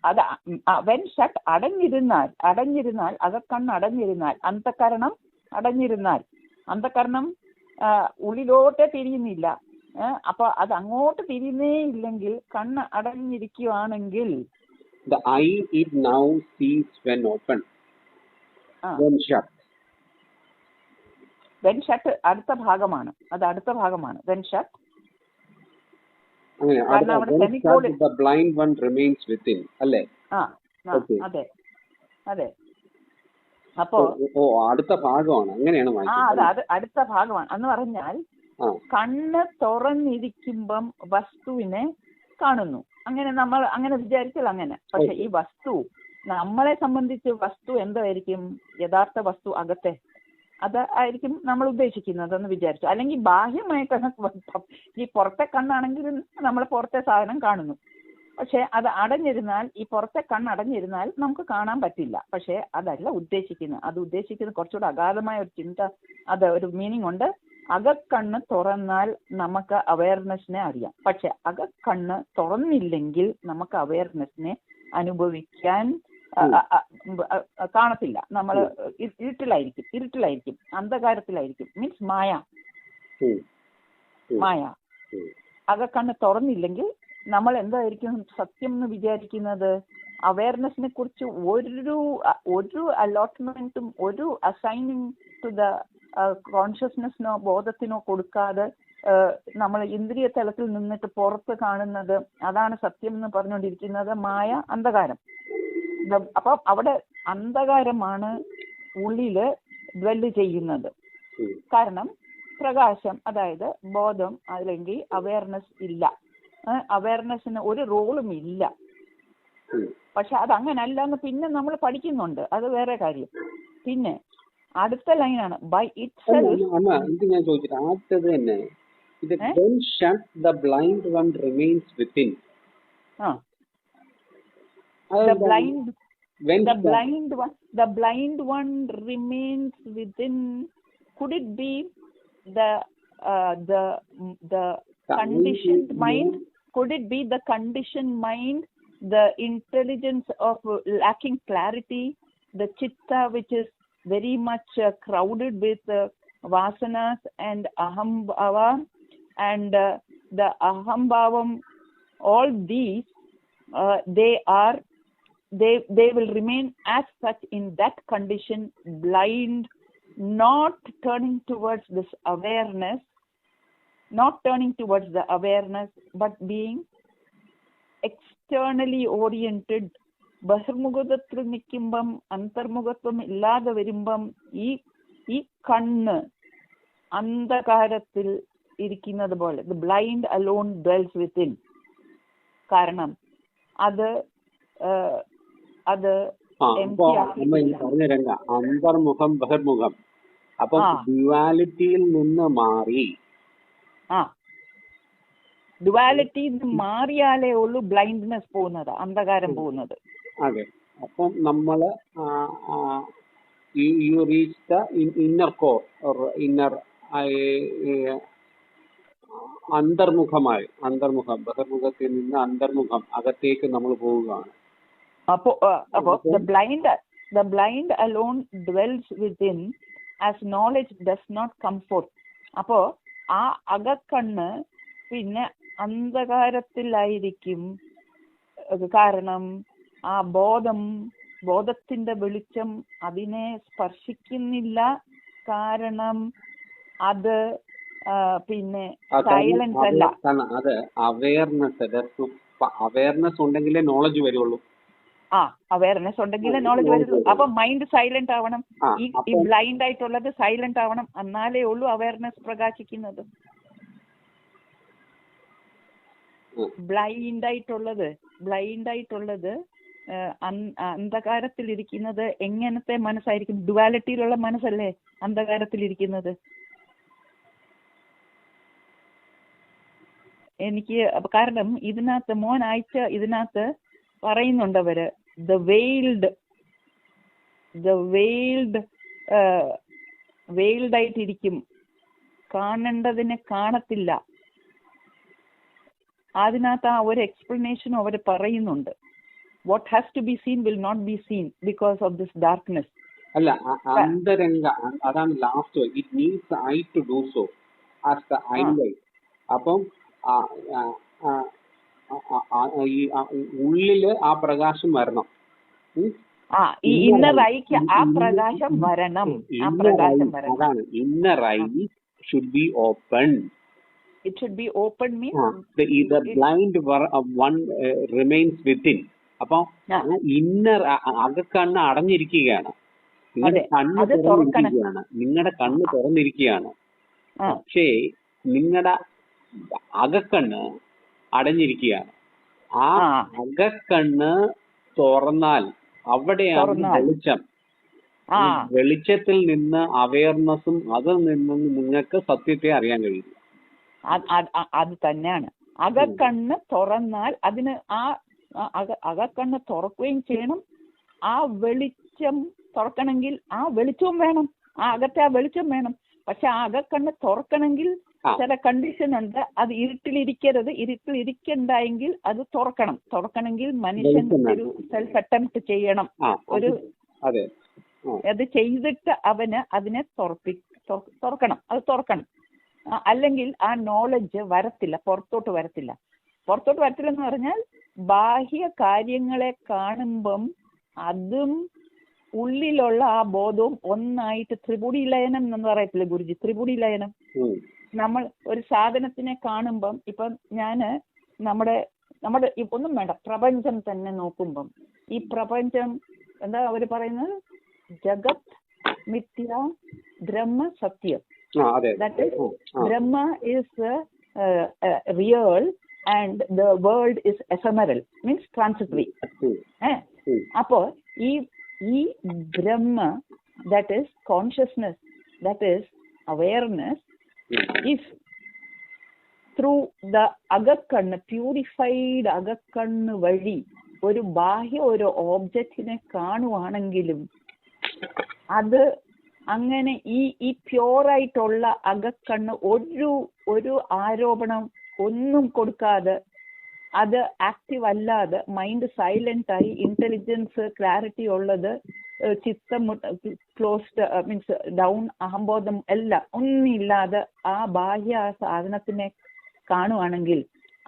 അത് വെൻ ഷട്ട് അടഞ്ഞിരുന്നാൽ അകക്കണ്ണ് അടഞ്ഞിരുന്നാൽ, അന്ധകരണം അടഞ്ഞിരുന്നാൽ, അന്ധകരണം ഉള്ളിലോട്ട് തിരിയുന്നില്ല. അപ്പൊ അത് അങ്ങോട്ട് തിരിയുന്നേ ഇല്ലെങ്കിൽ കണ്ണ് അടഞ്ഞിരിക്കുകയാണെങ്കിൽ the eye it now sees when open, when shut. when shut അടുത്ത ഭാഗമാണ്, അത് അടുത്ത ഭാഗമാണ്. when shut the blind one remains within, അല്ലേ? അതെ, അതെ. അപ്പോ അടുത്ത ഭാഗമാണ്, അങ്ങനെയാണ്. അത് അടുത്ത ഭാഗമാണ് എന്ന് പറഞ്ഞാൽ കണ്ണ് തുറന്നിരിക്കുമ്പം വസ്തുവിനെ കാണുന്നു. അങ്ങനെ നമ്മൾ അങ്ങനെ വിചാരിച്ചാൽ അങ്ങനെ. പക്ഷെ ഈ വസ്തു നമ്മളെ സംബന്ധിച്ച് വസ്തു എന്തായിരിക്കും? യഥാർത്ഥ വസ്തു അകത്തെ അത് ആയിരിക്കും നമ്മൾ ഉദ്ദേശിക്കുന്നത് എന്ന് വിചാരിച്ചു. അല്ലെങ്കിൽ ബാഹ്യമായ ഈ പുറത്തെ കണ്ണാണെങ്കിൽ നമ്മൾ പുറത്തെ സാധനം കാണുന്നു. പക്ഷെ അത് അടഞ്ഞിരുന്നാൽ, ഈ പുറത്തെ കണ്ണ് അടഞ്ഞിരുന്നാൽ നമുക്ക് കാണാൻ പറ്റില്ല. പക്ഷെ അതല്ല ഉദ്ദേശിക്കുന്നത്. അത് ഉദ്ദേശിക്കുന്നത് കുറച്ചുകൂടെ അഗാധമായ ഒരു ചിന്ത, അത് ഒരു മീനിങ് ഉണ്ട്. അകക്കണ്ണ് തുറന്നാൽ നമുക്ക് അവയർനെസ്സിനെ അറിയാം. പക്ഷെ അകക്കണ്ണ് തുറന്നില്ലെങ്കിൽ നമുക്ക് അവയർനെസ്സിനെ അനുഭവിക്കാൻ കാണത്തില്ല. നമ്മൾ ഇരുട്ടിലായിരിക്കും, അന്ധകാരത്തിലായിരിക്കും. മീൻസ് മായ. അകക്കണ്ണ് തുറന്നില്ലെങ്കിൽ നമ്മൾ എന്തായിരിക്കും സത്യം എന്ന് വിചാരിക്കുന്നത്? അവയർനെസ്സിനെ കുറിച്ച് ഒരു അലോട്ട്മെന്റും ഒരു അസൈനിങ് ടു ദ കോൺഷ്യസ്നെസ്സിനോ ബോധത്തിനോ കൊടുക്കാതെ നമ്മൾ ഇന്ദ്രിയ തലത്തിൽ നിന്നിട്ട് പുറത്ത് കാണുന്നത്, അതാണ് സത്യം എന്ന് പറഞ്ഞുകൊണ്ടിരിക്കുന്നത് മായ, അന്ധകാരം. അപ്പം അവിടെ അന്ധകാരമാണ് ഉള്ളില് ഡ്വെല്ല് ചെയ്യുന്നത്. കാരണം പ്രകാശം, അതായത് ബോധം അല്ലെങ്കിൽ അവയർനെസ് ഇല്ല. അവയർനെസ്സിന് ഒരു റോളും ഇല്ല. പക്ഷെ അത് അങ്ങനല്ല എന്ന് പിന്നെ നമ്മൾ പഠിക്കുന്നുണ്ട്, അത് വേറെ കാര്യം. പിന്നെ അടുത്ത ലൈനാണ് ബൈ ഇറ്റ്സെൽഫ്. ഇത് ഞാൻ ചോദിച്ചിട്ട് ആദ്യത്തെ തന്നെ ഇത് when shut the blind one remains within. The blind one remains within. Could it be the conditioned mind? Could it be the conditioned mind, the intelligence of lacking clarity, the chitta which is very much crowded with vasanas and ahambhava, and the ahambhavam, all these they will remain as such in that condition, blind, not turning towards this awareness, but being externally oriented. ബഹിർമുഖത്തിൽ നിൽക്കുമ്പം അന്തർമുഖത്വം ഇല്ലാതെ വരുമ്പം ഈ കണ്ണ് അന്ധകാരത്തിൽ ഇരിക്കുന്നത് പോലെ, the blind alone dwells within. കാരണം അത് അന്തർമുഖം ബഹിർമുഖം, അപ്പൊ ഡ്യുവാലിറ്റിയിൽ നിന്ന് മാറി. ഡ്യുവാലിറ്റി മാറിയാലേ ഉള്ളൂ ബ്ലൈൻഡ്നെസ് പോകുന്നത്, അന്ധകാരം പോകുന്നത്. അതെ. അപ്പം നമ്മള് you reach the inner core, inner അന്തർമുഖം ബഹിർമുഖത്തിൽ നിന്ന് അന്തർമുഖം അകത്തേക്ക് നമ്മൾ പോവുകയാണ്. അപ്പോ the blind alone dwells within as knowledge does not come forth. അപ്പോ ആ അകക്കണ്ണ് പിന്നെ അന്ധകാരത്തിലായിരിക്കും. കാരണം ആ ബോധത്തിന്റെ വെളിച്ചം അതിനെ സ്പർശിക്കുന്നില്ല. കാരണം അത് പിന്നെ സൈലൻസ് അല്ല, അത് അവയർനെസ് ഉണ്ടെങ്കിലേ നോളജ് വരുള്ളൂ. അവയർനെസ് ഉണ്ടെങ്കിലേ നോളജ് വരുള്ളൂ. അപ്പൊ മൈൻഡ് സൈലന്റ് ആവണം. ഈ ബ്ലൈൻഡ് ആയിട്ടുള്ളത് സൈലന്റ് ആവണം, എന്നാലേ ഉള്ളൂ അവയർനെസ് പ്രകാശിക്കുന്നത്. ബ്ലൈൻഡ് ആയിട്ടുള്ളത് അന്ധകാരത്തിലിരിക്കുന്നത് എങ്ങനത്തെ മനസ്സായിരിക്കും? ഡുവാലിറ്റിയിലുള്ള മനസ്സല്ലേ അന്ധകാരത്തിലിരിക്കുന്നത്. എനിക്ക് കാരണം ഇതിനകത്ത് ഇതിനകത്ത് പറയുന്നുണ്ട് അവര് the veiled ആയിട്ടിരിക്കും, കാണേണ്ടതിനെ കാണത്തില്ല. അതിനകത്ത് ആ ഒരു എക്സ്പ്ലനേഷനും അവർ പറയുന്നുണ്ട്. what has to be seen will not be seen because of this darkness. അല്ല, അന്തരംഗ അതാണ് last. It needs I to do so as the I. അപ്പം ഉള്ളില് ആ പ്രകാശം വരണം. ഈ ഇന്നർ ഐക്ക് ആ പ്രകാശം വരണം. അതാണ് inner I should be open. It should be open means the blind one remains within. അപ്പൊ ഇന്നർ അകക്കണ്ണ് അടഞ്ഞിരിക്കുകയാണ്, നിങ്ങളുടെ കണ്ണ് തുറന്നിരിക്കുകയാണ്. പക്ഷേ നിങ്ങളുടെ അകക്കണ്ണ് അടഞ്ഞിരിക്കുകയാണ്. ആ അകക്കണ്ണ് തുറന്നാൽ അവിടെയാണ് വെളിച്ചം. വെളിച്ചത്തിൽ നിന്ന് അവയർനെസ്സും അതിൽ നിന്നും നിങ്ങൾക്ക് സത്യത്തെ അറിയാൻ കഴിയില്ല. അത് തന്നെയാണ്. അകക്കണ്ണ് തുറന്നാൽ അതിന് അകക്കണ്ണ് തുറക്കുകയും ചെയ്യണം. ആ വെളിച്ചം തുറക്കണമെങ്കിൽ ആ വെളിച്ചവും വേണം, ആ അകത്തെ ആ വെളിച്ചം വേണം. പക്ഷെ ആ അകക്കണ്ണ് തുറക്കണമെങ്കിൽ ചില കണ്ടീഷൻ ഉണ്ട്. അത് ഇരുട്ടിലിരിക്കണ്ടെങ്കിൽ അത് തുറക്കണമെങ്കിൽ മനുഷ്യൻ ഒരു സെൽഫ് അറ്റംപ്റ്റ് ചെയ്യണം. അത് ചെയ്തിട്ട് അതിനെ തുറക്കണം. അല്ലെങ്കിൽ ആ നോളജ് വരത്തില്ല, പുറത്തോട്ട് വരത്തില്ല എന്ന് പറഞ്ഞാൽ ബാഹ്യ കാര്യങ്ങളെ കാണുമ്പം അതും ഉള്ളിലുള്ള ആ ബോധവും ഒന്നായിട്ട് ത്രിപുടി ലയനം എന്ന് പറയത്തില്ല ഗുരുജി? ത്രിപുടി ലയനം. നമ്മൾ ഒരു സാധനത്തിനെ കാണുമ്പം ഇപ്പം നമ്മുടെ ഒന്നും വേണ്ട, പ്രപഞ്ചം തന്നെ നോക്കുമ്പം ഈ പ്രപഞ്ചം എന്താ അവര് പറയുന്നത്? ജഗത് മിഥ്യ, ബ്രഹ്മ സത്യം. That is, Brahma is real and the world is ephemeral, means transitory. Appo ee Brahma, that is consciousness, that is awareness, if through the agakkannu, purified agakkannu vadi ഒരു ബാഹ്യ ഒരു ഓബ്ജക്റ്റിനെ കാണുവാണെങ്കിലും അത് അങ്ങനെ ഈ പ്യൂറായിട്ടുള്ള അകക്കണ്ണ് ഒരു ആരോപണം ഒന്നും കൊടുക്കാതെ, അത് ആക്റ്റീവ് അല്ലാതെ, മൈൻഡ് സൈലന്റ് ആയി, ഇന്റലിജൻസ് ക്ലാരിറ്റി ഉള്ളത്, ചിത്തം ക്ലോസ്ഡ് മീൻസ് ഡൗൺ, അഹംബോധം എല്ലാം ഒന്നുമില്ലാതെ ആ ബാഹ്യ ആ സാധനത്തിനെ കാണുവാണെങ്കിൽ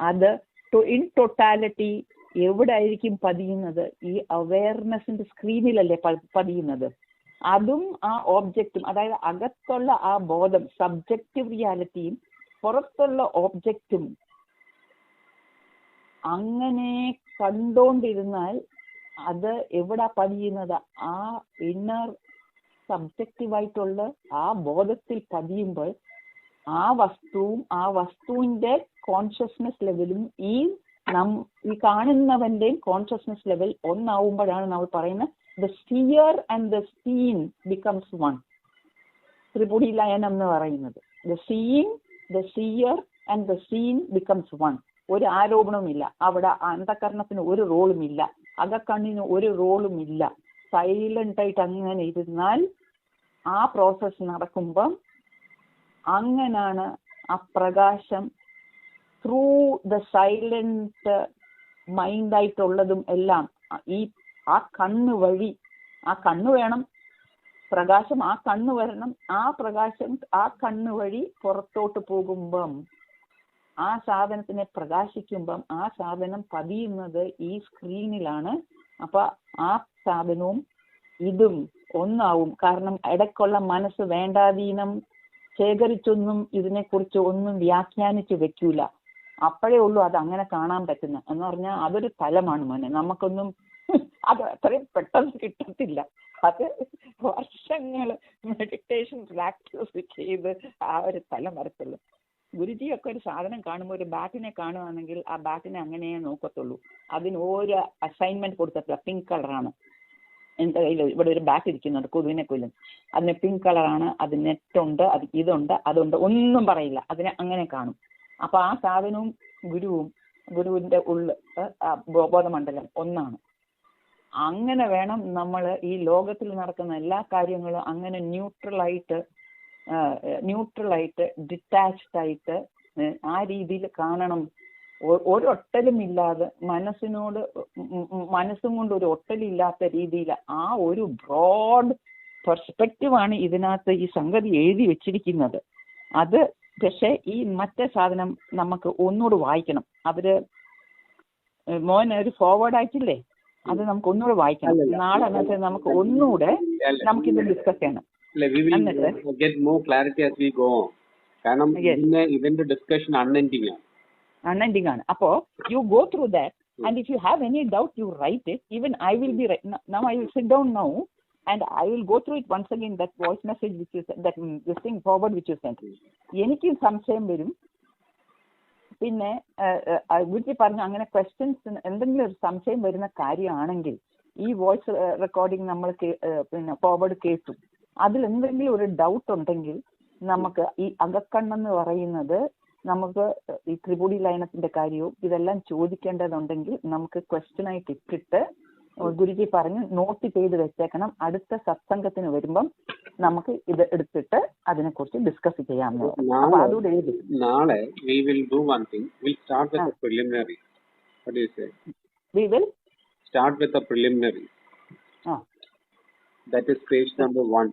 അത് ഇൻ ടോട്ടാലിറ്റി എവിടെ ആയിരിക്കും പതിയുന്നത്? ഈ അവയർനെസിന്റെ സ്ക്രീനിലല്ലേ പതിയുന്നത്. അതും ആ ഓബ്ജക്റ്റും, അതായത് അകത്തുള്ള ആ ബോധം, സബ്ജക്റ്റീവ് റിയാലിറ്റിയും പുറത്തുള്ള ഓബ്ജക്റ്റും അങ്ങനെ കണ്ടോണ്ടിരുന്നാൽ അത് എവിടാ പതിയുന്നത്? ആ ഇന്നർ സബ്ജക്റ്റീവായിട്ടുള്ള ആ ബോധത്തിൽ പതിയുമ്പോൾ ആ വസ്തുവും ആ വസ്തുവിന്റെ കോൺഷ്യസ്നെസ് ലെവലും ഈ കാണുന്നവന്റെയും കോൺഷ്യസ്നെസ് ലെവൽ ഒന്നാവുമ്പോഴാണ് നമ്മൾ പറയുന്നത് the seer and the seen becomes one. ത്രിപുടി ലയനം എന്ന് പറയുന്നത് the seeing, the seer and the seen becomes one. ഒരു ആരോപണവുമില്ല അവിടെ, അന്ധകരണത്തിന് ഒരു റോളും ഇല്ല, അകക്കണ്ണിന് ഒരു റോളും ഇല്ല. സൈലന്റ് ആയിട്ട് അങ്ങനെ ഇരുന്നാൽ ആ പ്രോസസ് നടക്കുമ്പം അങ്ങനാണ് ആ പ്രകാശം ത്രൂ ദ സൈലന്റ് മൈൻഡായിട്ടുള്ളതും എല്ലാം ആ കണ്ണ് വഴി, ആ കണ്ണ് വേണം, പ്രകാശം ആ കണ്ണ് വരണം, ആ പ്രകാശം ആ കണ്ണ് വഴി പുറത്തോട്ട് പോകുമ്പം ആ സാധനത്തിനെ പ്രകാശിക്കുമ്പം ആ സാധനം പതിയുന്നത് ഈ സ്ക്രീനിലാണ്. അപ്പൊ ആ സാധനവും ഇതും ഒന്നാവും. കാരണം ഇടയ്ക്കുള്ള മനസ്സ് വേണ്ടാതീനം ശേഖരിച്ചൊന്നും ഇതിനെക്കുറിച്ച് ഒന്നും വ്യാഖ്യാനിച്ച് വെക്കൂല. അപ്പോഴേ ഉള്ളൂ അത് അങ്ങനെ കാണാൻ പറ്റുന്നത്. എന്ന് പറഞ്ഞാൽ അതൊരു തലമാണ് മോനെ, നമുക്കൊന്നും അത് അത്രയും പെട്ടെന്ന് കിട്ടത്തില്ല. അത് വർഷങ്ങൾ മെഡിറ്റേഷൻ പ്രാക്ടീസ് ചെയ്ത് ആ ഒരു തലം വരത്തുള്ളൂ. ഗുരുജിയൊക്കെ ഒരു സാധനം കാണുമ്പോൾ, ഒരു ബാറ്റിനെ കാണുകയാണെങ്കിൽ ആ ബാറ്റിനെ അങ്ങനെയേ നോക്കത്തുള്ളൂ. അതിന് ഒരു അസൈൻമെന്റ് കൊടുത്തിട്ടില്ല. പിങ്ക് കളറാണ് എൻ്റെ കയ്യിൽ, ഇവിടെ ഒരു ബാറ്റ് ഇരിക്കുന്നുണ്ട്, കൊതുവിനെ കൊല്ലും, അതിന് പിങ്ക് കളറാണ്, അത് നെറ്റുണ്ട്, അത് ഇതുണ്ട്, അതുണ്ട്, ഒന്നും പറയില്ല, അതിനെ അങ്ങനെ കാണും. അപ്പൊ ആ സാധനവും ഗുരുവിന്റെ ബോധമണ്ഡലം ഒന്നാണ്. അങ്ങനെ വേണം നമ്മൾ ഈ ലോകത്തിൽ നടക്കുന്ന എല്ലാ കാര്യങ്ങളും അങ്ങനെ ന്യൂട്രലായിട്ട് ഡിറ്റാച്ച്ഡ് ആയിട്ട് ആ രീതിയിൽ കാണണം. ഒരൊട്ടലും ഇല്ലാതെ, മനസ്സും കൊണ്ട് ഒരു ഒട്ടലില്ലാത്ത രീതിയിൽ ആ ഒരു ബ്രോഡ് പെർസ്പെക്റ്റീവാണ് ഇതിനകത്ത് ഈ സംഗതി എഴുതി വെച്ചിരിക്കുന്നത്. അത് പക്ഷെ ഈ മറ്റേ സാധനം നമുക്ക് ഒന്നുകൂടെ വായിക്കണം. അവര് മോനെ ഒരു ഫോർവേഡ് ആയിട്ടില്ലേ, അത് നമുക്ക് ഒന്നുകൂടെ വായിക്കണം. നാളെ അന്നത്തെ നമുക്ക് ഒന്നുകൂടെ നമുക്കിത് ഡിസ്കസ് ചെയ്യണം. ഇതിന്റെ ഡിസ്കഷൻ unending ആണ്. അപ്പോ you go through that and if you have any doubt you write it. Even I will be now I will sit down now and I will go through it once again, that voice message which you that this thing forward which you sent. എനിക്ക് സംശയം വരും. പിന്നെ ഗുരുജി പറഞ്ഞു അങ്ങനെ questions എന്തെങ്കിലും ഒരു സംശയം വരുന്ന കാര്യമാണെങ്കിൽ ഈ വോയിസ് റെക്കോർഡിംഗ് നമ്മൾ പിന്നെ ഫോർവേഡ് കേട്ടു, അതിൽ എന്തെങ്കിലും ഒരു ഡൗട്ട് ഉണ്ടെങ്കിൽ നമുക്ക് ഈ അകക്കണ്ണെന്ന് പറയുന്നത് നമുക്ക് ഈ ത്രിപുടി ലയനത്തിന്റെ കാര്യവും ഇതെല്ലാം ചോദിക്കേണ്ടതുണ്ടെങ്കിൽ നമുക്ക് ക്വസ്റ്റ്യൻ ആയിട്ട് ഇട്ടിട്ട് ഗുരുജി പറഞ്ഞ് നോട്ട് ചെയ്ത് വെച്ചേക്കണം. അടുത്ത സത്സംഗത്തിന് വരുമ്പം നമുക്ക് ഇത് എടുത്തിട്ട് അതിനെക്കുറിച്ച് ഡിസ്കസ് ചെയ്യാം. അതുകൂടെ എഴുതി നാളെ we will do one thing. We'll start with the preliminary. What do you say? We will start with the preliminary. That is page number 1.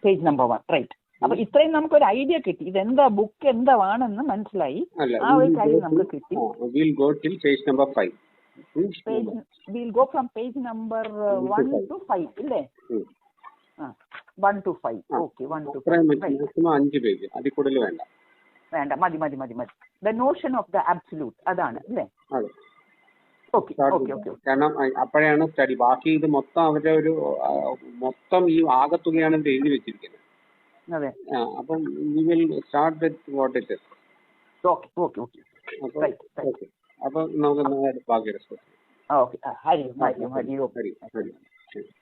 Page number 1, right. അപ്പൊ ഇത്രയും നമുക്കൊരു ഐഡിയ കിട്ടി, ഇതെന്താ ബുക്ക് എന്താണെന്ന് മനസ്സിലായി. ആ ഒരു കാര്യം നമുക്ക് കിട്ടി. We'll go till page number 5. We'll go from page number 1 to 5 ഇല്ലേ? 1 to 5. Okay, 1 to 5. maximum 5 page, അതിൽ കൂടുതൽ വേണ്ട. മതി. The notion of the absolute, അതാണ് അല്ലേ? അതെ. ഓക്കെ. കാരണം അപ്പോഴാണ് സ്റ്റഡി. ബാക്കി ഇത് മൊത്തം അവരുടെ ഒരു മൊത്തം ഈ ആകത്തുകയാണ് ഇത് എഴുതി വെച്ചിരിക്കുന്നത്. അതെ. അപ്പം we will start with what it is. Okay. അപ്പൊ നമുക്ക് ബാക്കി ഡിസ്കസ് ചെയ്യാം. ഓക്കെ. ഹരി ഓം.